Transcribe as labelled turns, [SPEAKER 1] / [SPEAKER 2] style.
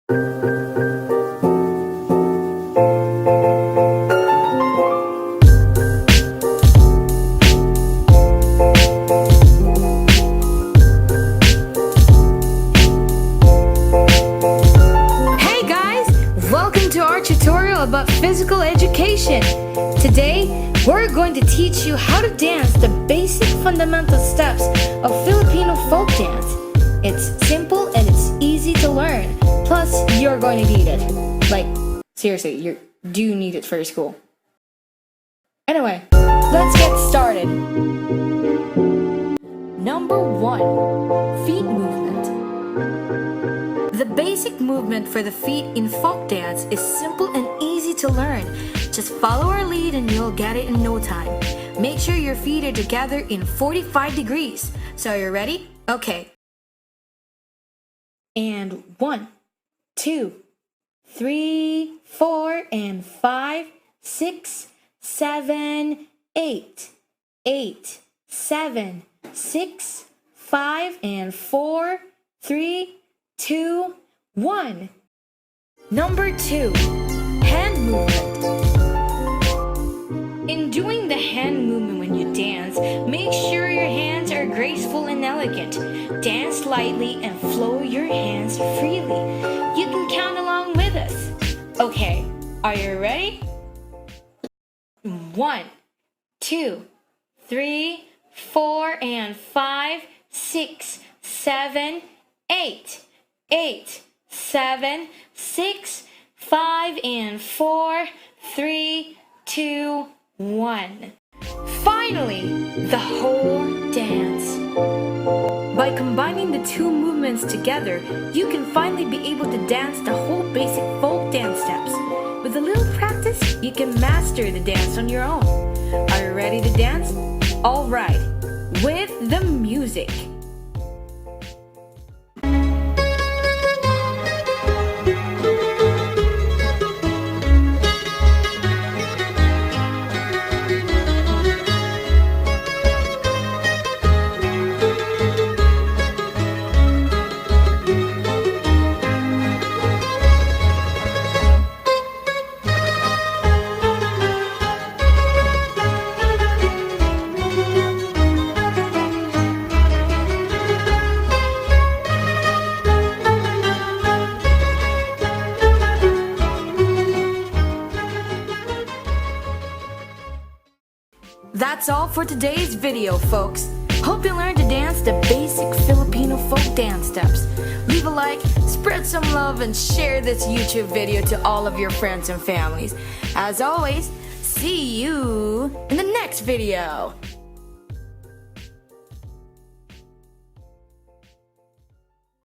[SPEAKER 1] About physical education. Today, we're going to teach you how to dance the basic fundamental steps of Filipino folk dance. It's simple and it's easy to learn. Plus, you're going to need it. Like, seriously, you do need it for school. Anyway, let's get started. Number 1, feet movement. The basic movement for the feet in folk dance is simple and easy to learn. Just follow our lead and you'll get it in no time. Make sure your feet are together in 45 degrees. So are you ready? Okay. And 1, 2, 3, 4, and 5, 6, 7, 8. 8, 7, 6, 5, and 4, 3, 2, 1. Number 2, hand movement. In doing the hand movement when you dance, make sure your hands are graceful and elegant. Dance lightly and flow your hands freely. You can count along with us. Okay, are you ready? 1, 2, 3, 4, and 5, 6, 7, 8. 8, 7, 6, 5, and 4, 3, 2, 1. Finally, the whole dance. By combining the two movements together, you can finally be able to dance the whole basic folk dance steps. With a little practice, you can master the dance on your own. Are you ready to dance? All right, with the music. That's all for today's video, folks. Hope you learned to dance the basic Filipino folk dance steps. Leave a like, spread some love, and share this YouTube video to all of your friends and families. As always, see you in the next video.